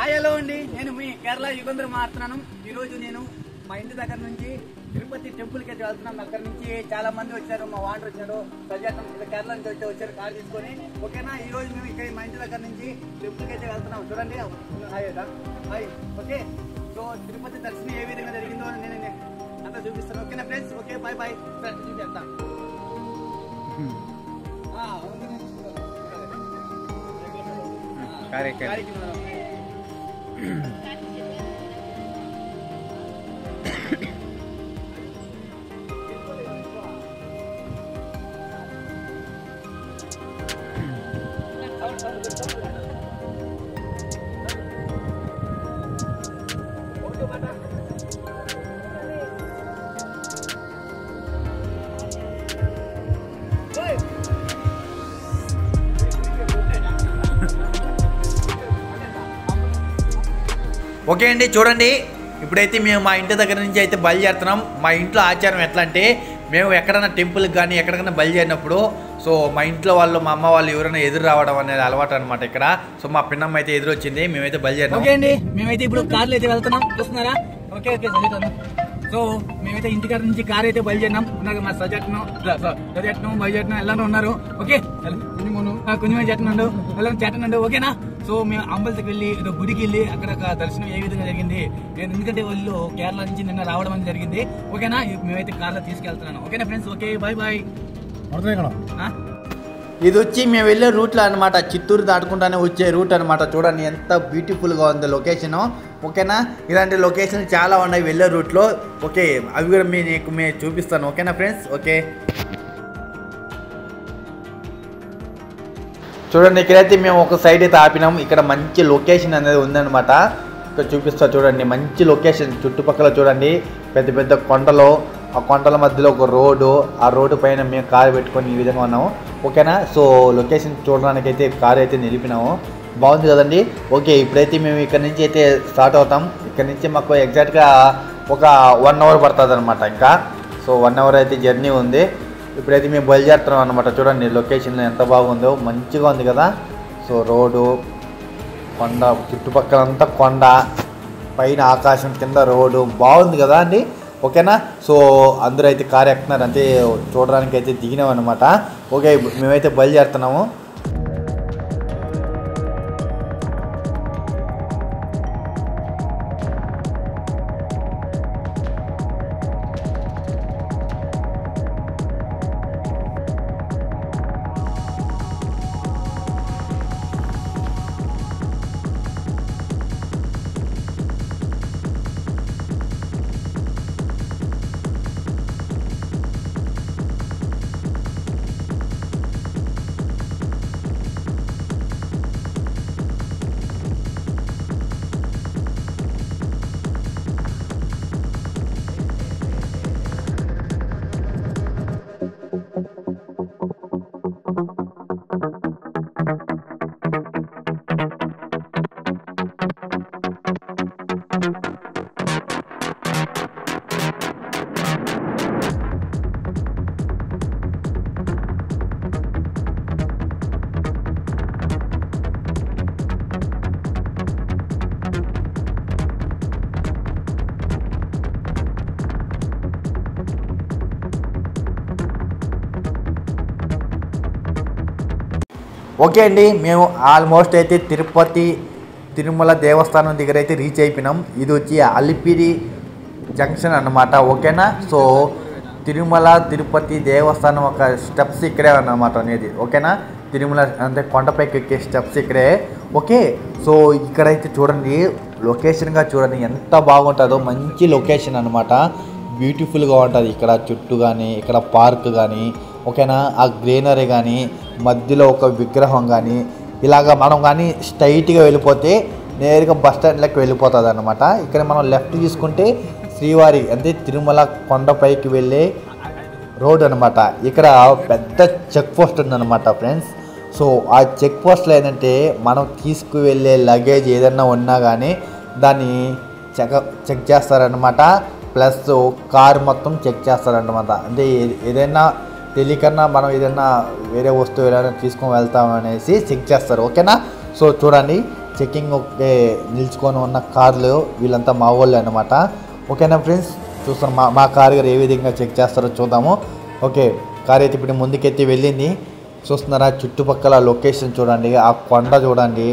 Hi hello అండి, నేను మీ కేరళ యుగంధర్ మాట్లాడుతున్నాను. ఈరోజు నేను మా ఇంటి దగ్గర నుంచి తిరుపతి టెంపుల్కి అయితే వెళ్తున్నాను. అక్కడ నుంచి చాలా మంది వచ్చారు, మా వాండర్ వచ్చారు, సజాతం కేరళ నుంచి వచ్చారు కార్ తీసుకొని. ఓకేనా, ఈ రోజు మేము ఇక్కడ మా ఇంటి దగ్గర నుంచి టెంపుల్కి అయితే వెళ్తున్నాం. చూడండి, hi hi. Okay, so Tirupati దర్శనం ఏ విధంగా జరిగిందో నేను అంతా చూపిస్తాను. ఓకేనా ఫ్రెండ్స్, ఓకే బాయ్ బాయ్. చూపిస్తాను. ఓకే అండి, చూడండి ఇప్పుడైతే మేము మా ఇంటి దగ్గర నుంచి అయితే బయలుదేరుతున్నాం. మా ఇంట్లో ఆచారం ఎట్లా అంటే, మేము ఎక్కడైనా టెంపుల్కి కానీ ఎక్కడికైనా బయలుదేరినప్పుడు సో మా ఇంట్లో వాళ్ళు, మా అమ్మ వాళ్ళు ఎవరైనా ఎదురు రావడం అనేది అలవాటు అనమాట ఇక్కడ. సో మా పిన్నమ్మ అయితే ఎదురు వచ్చింది, మేమైతే బయలుదేరినాం. ఓకే అండి, మేమైతే ఇప్పుడు కార్లో అయితే వెళ్తున్నాం, చూస్తున్నారా? ఓకే ఓకే చదువుతాను. సో మేమైతే ఇంటికాడ నుంచి కార్ అయితే బయలుదేరినాం. ఉన్నారు మా సజెట్ను బయలుదేరినాం ఎలా ఉన్నారు. ఓకే, కొంచెం చెట్టనండు వెళ్ళని చెట్టనండు. ఓకేనా, సో మేము అంబల్కి వెళ్ళి గుడికి వెళ్ళి అక్కడ దర్శనం ఏ విధంగా జరిగింది, నేను ఎందుకంటే వాళ్ళు కేరళ నుంచి నిన్న రావడం అనేది జరిగింది. ఓకేనా, మేమైతే కార్లో తీసుకెళ్తున్నాను. ఓకేనా ఫ్రెండ్స్, ఓకే బాయ్ బాయ్. ఇది వచ్చి మేము వెళ్ళే రూట్లో అనమాట, చిత్తూరు దాటుకుంటానే వచ్చే రూట్ అనమాట. చూడండి ఎంత బ్యూటిఫుల్గా ఉంది లొకేషను. ఓకేనా, ఇలాంటి లొకేషన్ చాలా ఉన్నాయి వెళ్ళే రూట్లో. ఓకే, అవి కూడా మేము చూపిస్తాను. ఓకేనా ఫ్రెండ్స్, ఓకే చూడండి. ఇక్కడైతే మేము ఒక సైడ్ అయితే ఆపినాం. ఇక్కడ మంచి లొకేషన్ అనేది ఉందన్నమాట. ఇక్కడ చూపిస్తా చూడండి, మంచి లొకేషన్. చుట్టుపక్కల చూడండి పెద్ద పెద్ద కొండలు, ఆ కొండల మధ్యలో ఒక రోడ్డు, ఆ రోడ్డు పైన మేము కారు పెట్టుకొని ఈ విధంగా ఉన్నాము. ఓకేనా, సో లొకేషన్ చూడడానికి అయితే కారు అయితే నిలిపినాము. బాగుంది కదండి. ఓకే, ఇప్పుడైతే మేము ఇక్కడ నుంచి అయితే స్టార్ట్ అవుతాం. ఇక్కడ నుంచి మాకు ఎగ్జాక్ట్గా ఒక 1 అవర్ పడుతుంది అనమాట. ఇంకా సో 1 అవర్ అయితే జర్నీ ఉంది. ఇప్పుడైతే మేము బయలుదేరుతున్నాం అనమాట. చూడండి లొకేషన్ ఎంత బాగుందో, మంచిగా ఉంది కదా. సో రోడ్డు, కొండ, చుట్టుపక్కలంతా కొండ, పైన ఆకాశం, కింద రోడ్డు, బాగుంది కదా అండి. ఓకేనా, సో అందరూ అయితే కారు ఎక్కుతున్నారు, అంతే చూడడానికి అయితే దిగినాం అనమాట. ఓకే, మేమైతే బయలుదేరుతున్నాము. ఓకే అండి, మేము ఆల్మోస్ట్ అయితే తిరుమల దేవస్థానం దగ్గర అయితే రీచ్ అయిపోయినాం. ఇది వచ్చి అలిపిరి జంక్షన్ అన్నమాట. ఓకేనా, సో తిరుపతి దేవస్థానం ఒక స్టెప్స్ ఇక్కడే అన్నమాట అనేది. ఓకేనా, తిరుమల అంటే కొండపైకి ఎక్కే స్టెప్స్ ఇక్కడే. ఓకే, సో ఇక్కడైతే చూడండి లొకేషన్గా చూడండి ఎంత బాగుంటుందో. మంచి లొకేషన్ అనమాట, బ్యూటిఫుల్గా ఉంటుంది ఇక్కడ చుట్టూ కానీ, ఇక్కడ పార్క్ కానీ. ఓకేనా, ఆ గ్రీనరీ కానీ, మధ్యలో ఒక విగ్రహం కానీ, ఇలాగ మనం కానీ స్ట్రైట్గా వెళ్ళిపోతే నేరుగా బస్ స్టాండ్లోకి వెళ్ళిపోతుంది అనమాట. ఇక్కడ మనం లెఫ్ట్ తీసుకుంటే శ్రీవారి అంటే తిరుమల కొండపైకి వెళ్ళే రోడ్ అనమాట. ఇక్కడ పెద్ద చెక్ పోస్ట్ ఉందన్నమాట ఫ్రెండ్స్. సో ఆ చెక్ పోస్ట్లో ఏంటంటే మనం తీసుకువెళ్ళే లగేజ్ ఏదన్నా ఉన్నా కానీ దాన్ని చెక్ చేస్తారనమాట. ప్లస్ కార్ మొత్తం చెక్ చేస్తారనమాట. అంటే ఏదైనా తెలియకన్నా మనం ఏదైనా వేరే వస్తువు ఏదైనా తీసుకొని వెళ్తామనేసి చెక్ చేస్తారు. ఓకేనా, సో చూడండి చెకింగ్ నిల్చుకొని ఉన్న కార్లు వీళ్ళంతా మా వాళ్ళే అనమాట. ఓకేనా ఫ్రెండ్స్, చూస్తాం మా కారు గారు ఏ విధంగా చెక్ చేస్తారో చూద్దాము. ఓకే, కారు అయితే ఇప్పుడు ముందుకెత్తి వెళ్ళింది. చూస్తున్నారా చుట్టుపక్కల లొకేషన్ చూడండి, ఆ కొండ చూడండి.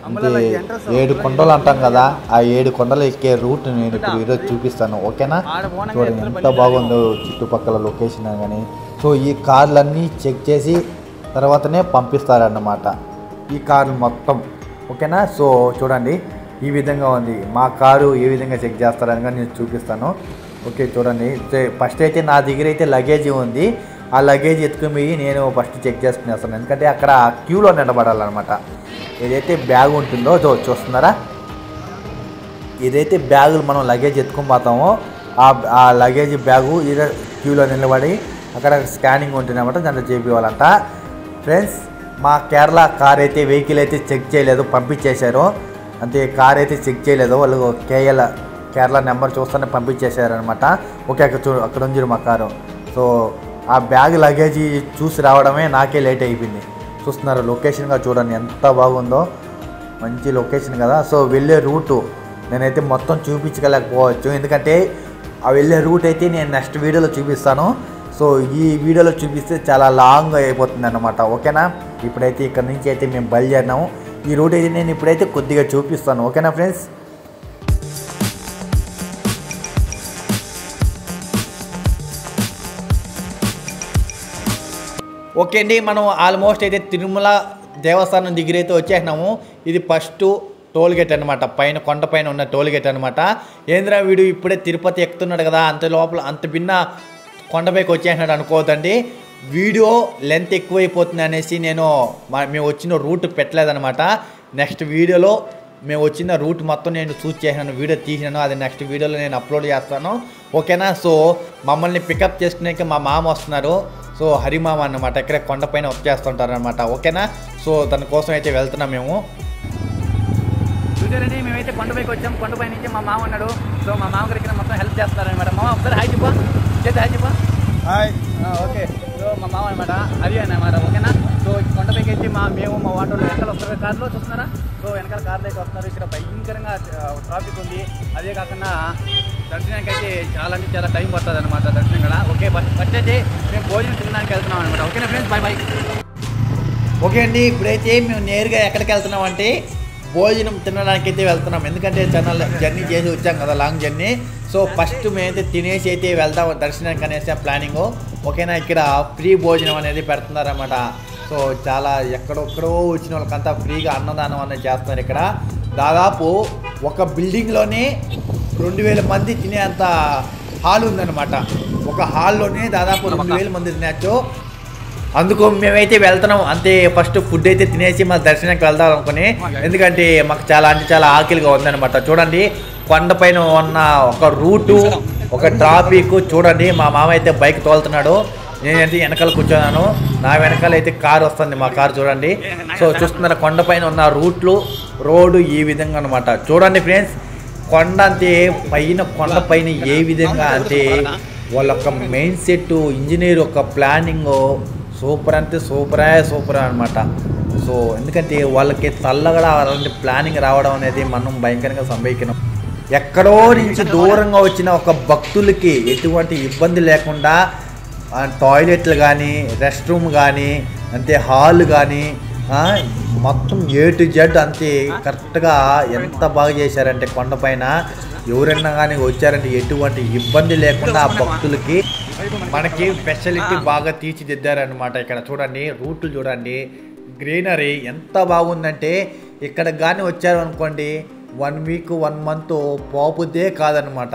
అంటే 7 కొండలు అంటాం కదా, ఆ 7 కొండలు ఎక్కే రూట్ నేను ఇప్పుడు ఈరోజు చూపిస్తాను. ఓకేనా, చూడండి ఎంత బాగుందో చుట్టుపక్కల లొకేషన్ కానీ. సో ఈ కార్లన్నీ చెక్ చేసి తర్వాతనే పంపిస్తారన్నమాట ఈ కార్లు మొత్తం. ఓకేనా, సో చూడండి ఈ విధంగా ఉంది. మా కారు ఏ విధంగా చెక్ చేస్తారని కానీ నేను చూపిస్తాను. ఓకే చూడండి, ఫస్ట్ అయితే నా దగ్గర అయితే లగేజ్ ఉంది. ఆ లగేజ్ ఎత్తుకుని నేను ఫస్ట్ చెక్ చేసుకునేస్తాను, ఎందుకంటే అక్కడ క్యూలో నిలబడాలన్నమాట. ఏదైతే బ్యాగ్ ఉంటుందో చూస్తున్నారా, ఏదైతే బ్యాగులు మనం లగేజ్ ఎత్తుకొని పోతామో ఆ లగేజ్ బ్యాగు ఇదే క్యూలో నిలబడి అక్కడ స్కానింగ్ ఉంటుందన్నమాట, దాంట్లో చేపివ్వాలంట. ఫ్రెండ్స్, మా కేరళ కార్ అయితే వెహికల్ అయితే చెక్ చేయలేదు, పంపించేశారు. అంతే, కార్ అయితే చెక్ చేయలేదు వాళ్ళు. కేరళ నెంబర్ చూస్తూనే పంపించేశారనమాట. ఓకే, అక్కడ ఉంది మా కారు. సో ఆ బ్యాగ్ లగేజీ చూసి రావడమే నాకే లేట్ అయిపోయింది. చూస్తున్నారు లొకేషన్గా చూడండి ఎంత బాగుందో, మంచి లొకేషన్ కదా. సో వెళ్ళే రూటు నేనైతే మొత్తం చూపించగలేకపోవచ్చు, ఎందుకంటే ఆ వెళ్ళే రూట్ అయితే నేను నెక్స్ట్ వీడియోలో చూపిస్తాను. సో ఈ వీడియోలో చూపిస్తే చాలా లాంగ్ అయిపోతుంది అన్నమాట. ఓకేనా, ఇప్పుడైతే ఇక్కడ నుంచి అయితే మేము బయలుదేరినాము. ఈ రూట్ అయితే నేను ఇప్పుడైతే కొద్దిగా చూపిస్తాను. ఓకేనా ఫ్రెండ్స్. ఓకే అండి, మనం ఆల్మోస్ట్ అయితే తిరుమల దేవస్థానం దగ్గర అయితే వచ్చేసినాము. ఇది ఫస్ట్ టోల్ గేట్ అనమాట, పైన కొండ పైన ఉన్న టోల్ గేట్ అనమాట. ఏంద్రా వీడు ఇప్పుడే తిరుపతి ఎక్కుతున్నాడు కదా, అంత లోపల అంత భిన్న కొండపైకి వచ్చేసినాడు అనుకోవద్దండి. వీడియో లెంత్ ఎక్కువైపోతుంది అనేసి మేము వచ్చిన రూట్ పెట్టలేదనమాట. నెక్స్ట్ వీడియోలో మేము వచ్చిన రూట్ మొత్తం నేను షూట్ చేసినాను, వీడియో తీసినాను. అది నెక్స్ట్ వీడియోలో నేను అప్లోడ్ చేస్తాను. ఓకేనా, సో మమ్మల్ని పికప్ చేసుకునేకి మా మామ వస్తున్నారు. సో హరిమామ అన్నమాట, ఇక్కడే కొండపైన వచ్చేస్తుంటారు అనమాట. ఓకేనా, సో దానికోసం అయితే వెళ్తున్నాం మేము. చూసారండి, మేమైతే కొండపైకి వచ్చాం. కొండపై నుంచి మా మామ ఉన్నాడు. సో మా మామ గారికి మొత్తం హెల్ప్ చేస్తారనమాట. మామ ఒకసారి హాయ్ చెప్పా, హాయ్ చెప్పా. హాయ్. ఓకే, సో మా మామ అనమాట, హరి అన్నమాట. ఓకేనా, సో కొండపైకి వచ్చి మేము మా వాటర్లో వెనకాల వస్తారు, కార్లో చూస్తున్నారా. సో వెనకాల కార్లు అయితే వస్తున్నారు. ఇక్కడ భయంకరంగా ట్రాఫిక్ ఉంది. అదే కాకుండా దర్శనానికి అయితే చాలా టైం పడుతుంది అనమాట దర్శనం కూడా. ఓకే, ఫస్ట్ అయితే మేము భోజనం తినడానికి వెళ్తున్నాం అనమాట. ఓకేనా ఫ్రెండ్స్, బాయ్ బాయ్. ఓకే అండి, ఇప్పుడైతే మేము నేరుగా ఎక్కడికి వెళ్తున్నాం అంటే భోజనం తినడానికి అయితే వెళ్తున్నాం. ఎందుకంటే జర్నీ చేసి వచ్చాం కదా, లాంగ్ జర్నీ. సో ఫస్ట్ మేమైతే తినేసి అయితే వెళ్దాం దర్శనానికి అనేసి ప్లానింగ్. ఓకేనా, ఇక్కడ ఫ్రీ భోజనం అనేది పెడుతున్నారన్నమాట. సో చాలా ఎక్కడొక్కడో వచ్చిన వాళ్ళకంతా ఫ్రీగా అన్నదానం అనేది చేస్తున్నారు. ఇక్కడ దాదాపు ఒక బిల్డింగ్లోనే 2000 మంది తినేంత హాల్ ఉందన్నమాట. ఒక హాల్లోనే దాదాపు 2000 మంది తినచ్చు. అందుకు మేమైతే వెళ్తున్నాం అంతే. ఫస్ట్ ఫుడ్ అయితే తినేసి మా దర్శనానికి వెళ్దాం అనుకుని, ఎందుకంటే మాకు చాలా ఆకలిగా ఉందన్నమాట. చూడండి కొండపైన ఉన్న ఒక రూటు, ఒక ట్రాఫిక్ చూడండి. మా మామ అయితే బైక్ తోలుతున్నాడు, నేనైతే వెనకాల కూర్చున్నాను. నా వెనకాల అయితే కారు వస్తుంది, మా కారు చూడండి. సో చూస్తున్నారు కొండపైన ఉన్న రోడ్డు ఈ విధంగా అనమాట. చూడండి ఫ్రెండ్స్, కొండ అంటే కొండపైన ఏ విధంగా అంటే వాళ్ళ యొక్క మెయిన్ సెట్ ఇంజనీర్ ఒక ప్లానింగ్ సూపర్ అంటే సూపర్ అనమాట. సో ఎందుకంటే వాళ్ళకి చల్లగా అలాంటి ప్లానింగ్ రావడం అనేది మనం భయంకరంగా సంభవించినాం. ఎక్కడో నుంచి దూరంగా వచ్చిన ఒక భక్తులకి ఎటువంటి ఇబ్బంది లేకుండా టాయిలెట్లు కానీ, రెస్ట్ రూమ్ కానీ, అంతే హాల్ కానీ మొత్తం A to Z అంతే కరెక్ట్గా ఎంత బాగా చేశారంటే కొండపైన ఎవరైనా కానీ వచ్చారంటే ఎటువంటి ఇబ్బంది లేకుండా ఆ భక్తులకి మనకి ఫెసిలిటీ బాగా తీర్చిదిద్దారనమాట. ఇక్కడ చూడండి రూట్లు చూడండి, గ్రీనరీ ఎంత బాగుందంటే ఇక్కడ కానీ వచ్చారు అనుకోండి 1 వీక్ 1 మంత్ పోపుదే కాదనమాట.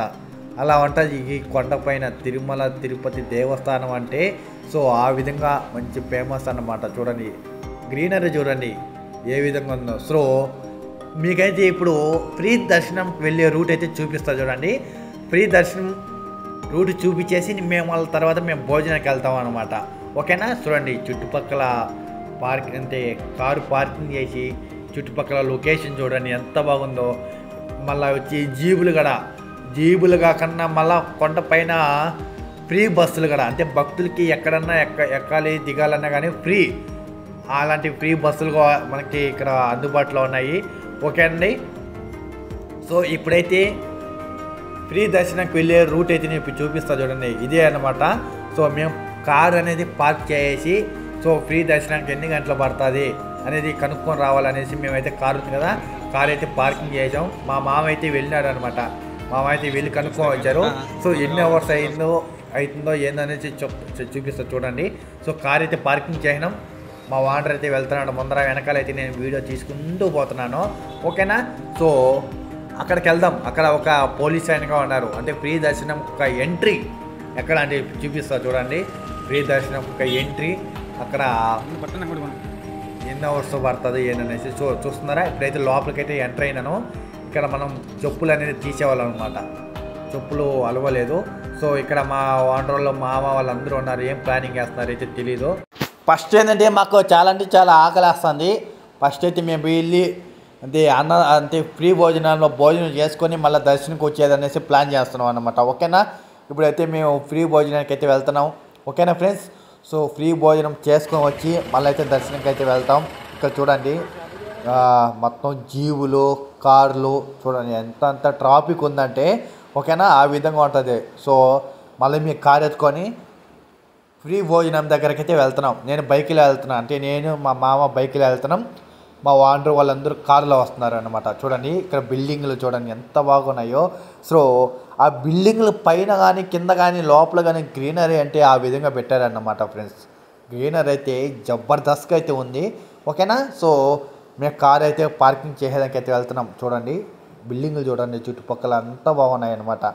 అలా ఉంటుంది ఈ కొండపైన తిరుమల తిరుపతి దేవస్థానం అంటే. సో ఆ విధంగా మంచి ఫేమస్ అన్నమాట. చూడండి గ్రీనరీ చూడండి ఏ విధంగా ఉందో. సో మీకైతే ఇప్పుడు ఫ్రీ దర్శనం వెళ్ళే రూట్ అయితే చూపిస్తా చూడండి. ఫ్రీ దర్శనం రూట్ చూపించేసి మేము వాళ్ళ తర్వాత మేము భోజనానికి వెళ్తాం అనమాట. ఓకేనా, చూడండి చుట్టుపక్కల పార్కింగ్ అంటే కారు పార్కింగ్ చేసి చుట్టుపక్కల లొకేషన్ చూడండి ఎంత బాగుందో. మళ్ళీ వచ్చి జీబులు కాకుండా మళ్ళీ కొండపైన ఫ్రీ బస్సులు కూడా, అంటే భక్తులకి ఎక్కడన్నా ఎక్కాలి దిగాలన్నా కానీ ఫ్రీ, అలాంటి ఫ్రీ బస్సులు మనకి ఇక్కడ అందుబాటులో ఉన్నాయి. ఓకే అండి. సో ఇప్పుడైతే ఫ్రీ దర్శనంకి వెళ్ళే రూట్ అయితే నేను ఇప్పుడు చూపిస్తా చూడండి. ఇదే అన్నమాట. సో మేము కార్ అనేది పార్క్ చేసి సో ఫ్రీ దర్శనానికి ఎన్ని గంటలు పడుతుంది అనేది కనుక్కొని రావాలనేసి మేమైతే కారు ఉంది కదా, కార్ అయితే పార్కింగ్ చేసాం. మా మామ అయితే వెళ్ళినాడు అనమాట. మామ అయితే వెళ్ళి కనుక్కొని వచ్చారు. సో ఎన్ని అవర్స్ అవుతుందో ఏందనేసి చూపిస్తా చూడండి. సో కార్ అయితే పార్కింగ్ చేసినాం. మా వాండర్ అయితే వెళ్తున్నాడు ముందర, వెనకాలైతే నేను వీడియో తీసుకుంటూ పోతున్నాను. ఓకేనా. సో అక్కడికి వెళ్దాం. అక్కడ ఒక పోలీస్ ఆయనగా ఉన్నారు. అంటే ఫ్రీ దర్శనం ఒక ఎంట్రీ ఎక్కడ అంటే చూపిస్తా చూడండి. ఫ్రీ దర్శనం ఒక ఎంట్రీ అక్కడ ఎన్ని అవర్స్ పడుతుంది ఏంటనేసి చూస్తున్నారా. ఇప్పుడైతే లోపలికైతే ఎంటర్ అయినాను. ఇక్కడ మనం చెప్పులు అనేది తీసేవాళ్ళం అనమాట. చెప్పులు అలవలేదు. సో ఇక్కడ మా వాండర్లో మామ వాళ్ళందరూ ఉన్నారు. ఏం ప్లానింగ్ చేస్తున్నారు అయితే తెలీదు. ఫస్ట్ ఏంటంటే మాకు చాలా అంటే చాలా ఆకలి వేస్తుంది. ఫస్ట్ అయితే మేము వెళ్ళి అంటే ఫ్రీ భోజనాల్లో భోజనం చేసుకొని మళ్ళీ దర్శనంకి వచ్చేదనేసి ప్లాన్ చేస్తున్నాం అన్నమాట. ఓకేనా. ఇప్పుడైతే మేము ఫ్రీ భోజనానికి అయితే వెళ్తున్నాం. ఓకేనా ఫ్రెండ్స్. సో ఫ్రీ భోజనం చేసుకొని వచ్చి మళ్ళీ అయితే దర్శనంకి అయితే వెళ్తాం. ఇక్కడ చూడండి మొత్తం జీవులు కార్లు చూడండి ఎంత ట్రాఫిక్ ఉందంటే. ఓకేనా. ఆ విధంగా ఉంటుంది. సో మళ్ళీ మీ కార్ ఎత్తుకొని ఫ్రీ భోజనం దగ్గరికి అయితే వెళ్తున్నాం. నేను బైక్లో వెళ్తున్నాను. అంటే నేను మా మామ బైక్లో వెళ్తున్నాం. మా వాండర్ వాళ్ళందరూ కారులో వస్తున్నారు అనమాట. చూడండి ఇక్కడ బిల్డింగ్లు చూడండి ఎంత బాగున్నాయో. సో ఆ బిల్డింగ్ల పైన కానీ కింద కానీ లోపల కానీ గ్రీనరీ అంటే ఆ విధంగా పెట్టారన్నమాట ఫ్రెండ్స్. గ్రీనరీ అయితే జబర్దస్త్గా అయితే ఉంది. ఓకేనా. సో మేము కార్ అయితే పార్కింగ్ చేసేదానికి అయితే వెళ్తున్నాం. చూడండి బిల్డింగ్లు చూడండి చుట్టుపక్కల అంతా బాగున్నాయి అన్నమాట.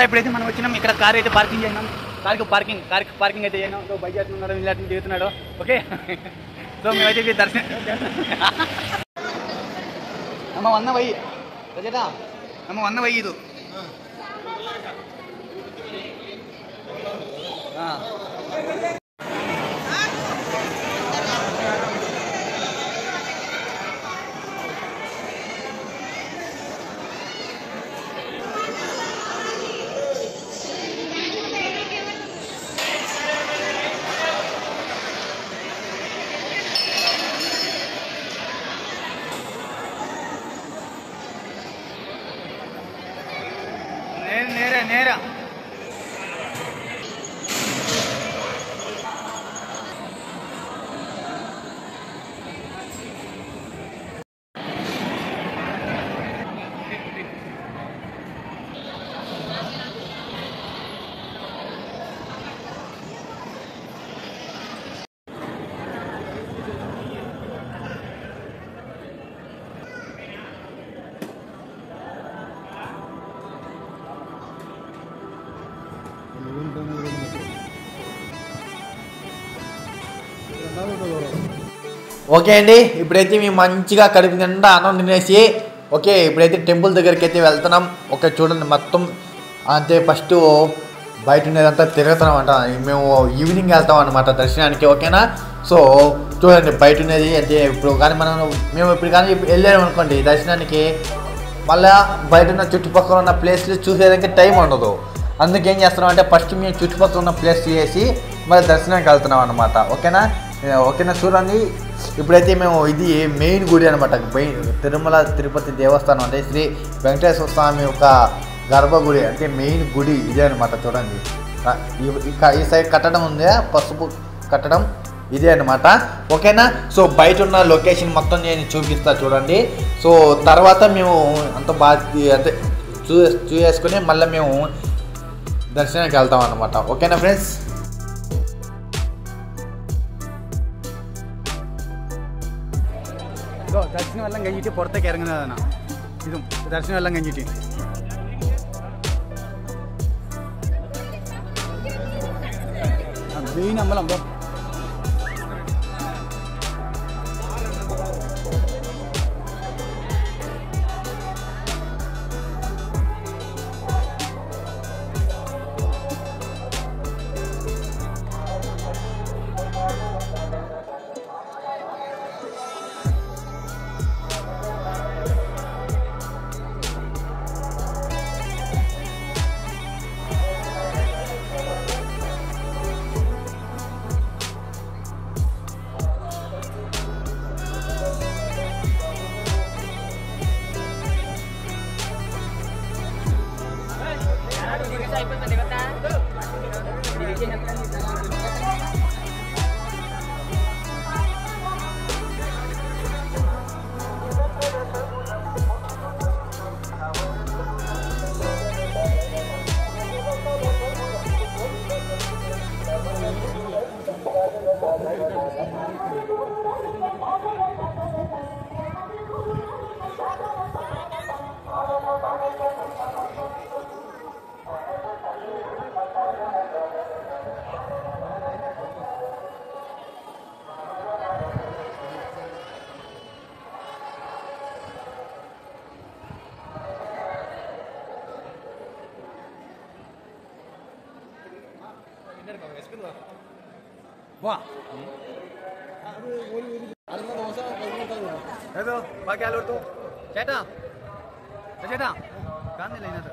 ఇప్పుడైతే మనం వచ్చినాం. ఇక్కడ కార్ అయితే పార్కింగ్ చేసినాం. పార్కింగ్ అయితే చేసినాం. సో బైక్ చేస్తున్నాడు, ఇలాంటి దిగుతున్నాడు. ఓకే. సో మేమైతే దర్శనం అమ్మ వన్న వయ్యి రజేటా అమ్మ వన్న వయ్యి ఇది నేరా ఓకే అండి. ఇప్పుడైతే మేము మంచిగా కడుపు నిండా అన్నం తినేసి ఓకే ఇప్పుడైతే టెంపుల్ దగ్గరికి అయితే వెళ్తున్నాం. ఓకే చూడండి మొత్తం అంటే ఫస్ట్ బయట ఉండేదంతా తిరుగుతున్నాం అంట. మేము ఈవినింగ్ వెళ్తాం అనమాట దర్శనానికి. ఓకేనా. సో చూడండి బయట ఉండేది అంటే ఇప్పుడు కానీ మేము ఇప్పుడు కానీ వెళ్ళాము అనుకోండి దర్శనానికి, మళ్ళీ బయట ఉన్న చుట్టుపక్కల ఉన్న ప్లేస్లు చూసేదానికి టైం ఉండదు. అందుకే ఏం చేస్తున్నాం అంటే ఫస్ట్ మేము చుట్టుపక్కల ఉన్న ప్లేస్ చూసేసి మళ్ళీ దర్శనానికి వెళ్తున్నాం అనమాట. ఓకేనా. చూడండి ఇప్పుడైతే మేము ఇది మెయిన్ గుడి అనమాట. తిరుమల తిరుపతి దేవస్థానం అంటే శ్రీ వెంకటేశ్వర స్వామి యొక్క గర్భగుడి అంటే మెయిన్ గుడి ఇదే అనమాట. చూడండి ఈ సైడ్ కట్టడం ఉంది, పసుపు కట్టడం ఇదే అనమాట. ఓకేనా. సో బయట ఉన్న లొకేషన్ మొత్తం నేను చూపిస్తా చూడండి. సో తర్వాత మేము అంత బాగా అంటే చూసేసుకుని మళ్ళీ మేము దర్శనానికి వెళ్తాం అనమాట. ఓకేనా ఫ్రెండ్స్. ദർശനം എല്ലാം കഴിഞ്ഞിട്ട് പുറത്തേക്ക് ഇറങ്ങുന്നതാണ്. ഇതും ദർശനം എല്ലാം കഴിഞ്ഞിട്ട് മെയിൻ അമ്പലം വാ ഏതോ ബാക്കി ആലോടുത്തു ചേട്ടാ ചേട്ടാ കാണുന്നില്ല ഇതിനകത്ത്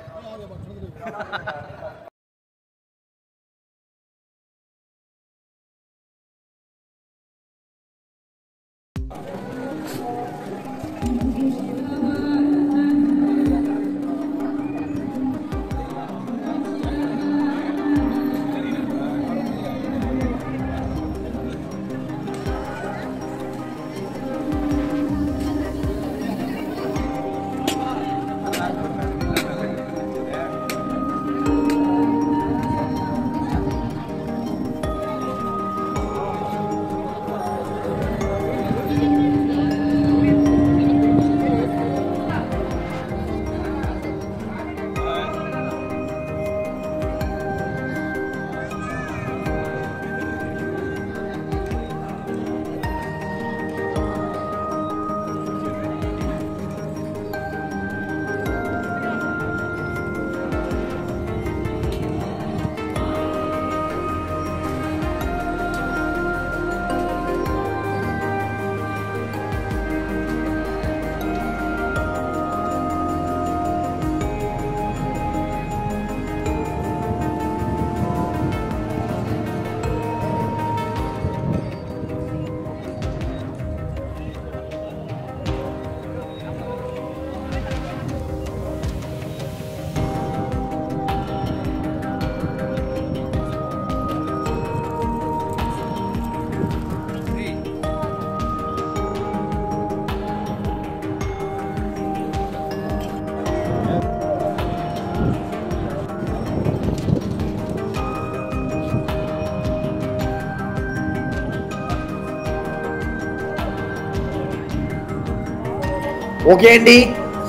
ఓకే అండి,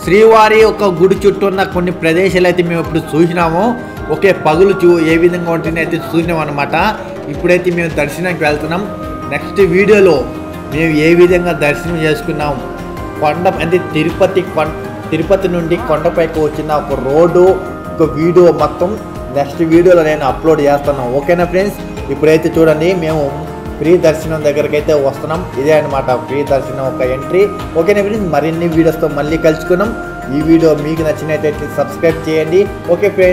శ్రీవారి ఒక గుడి చుట్టూ ఉన్న కొన్ని ప్రదేశాలు అయితే మేము ఇప్పుడు చూసినాము. ఓకే, పగులు ఏ విధంగా ఉంటుంది అయితే చూసినాం అనమాట. ఇప్పుడైతే మేము దర్శనానికి వెళ్తున్నాం. నెక్స్ట్ వీడియోలో మేము ఏ విధంగా దర్శనం చేసుకున్నాం, కొండ అంటే తిరుపతి నుండి కొండపైకి వచ్చిన ఒక రోడ్డు, ఒక వీడియో మొత్తం నెక్స్ట్ వీడియోలో నేను అప్లోడ్ చేస్తాను. ఓకేనా ఫ్రెండ్స్, ఇప్పుడైతే చూడండి మేము ఫ్రీ దర్శనం దగ్గరికి అయితే వస్తున్నాం. ఇదే అనమాట ఫ్రీ దర్శనం ఒక ఎంట్రీ. ఓకేనా ఫ్రెండ్స్, మరిన్ని వీడియోస్తో మళ్ళీ కలుసుకున్నాం. ఈ వీడియో మీకు నచ్చినట్లయితే సబ్స్క్రైబ్ చేయండి. Okay friends.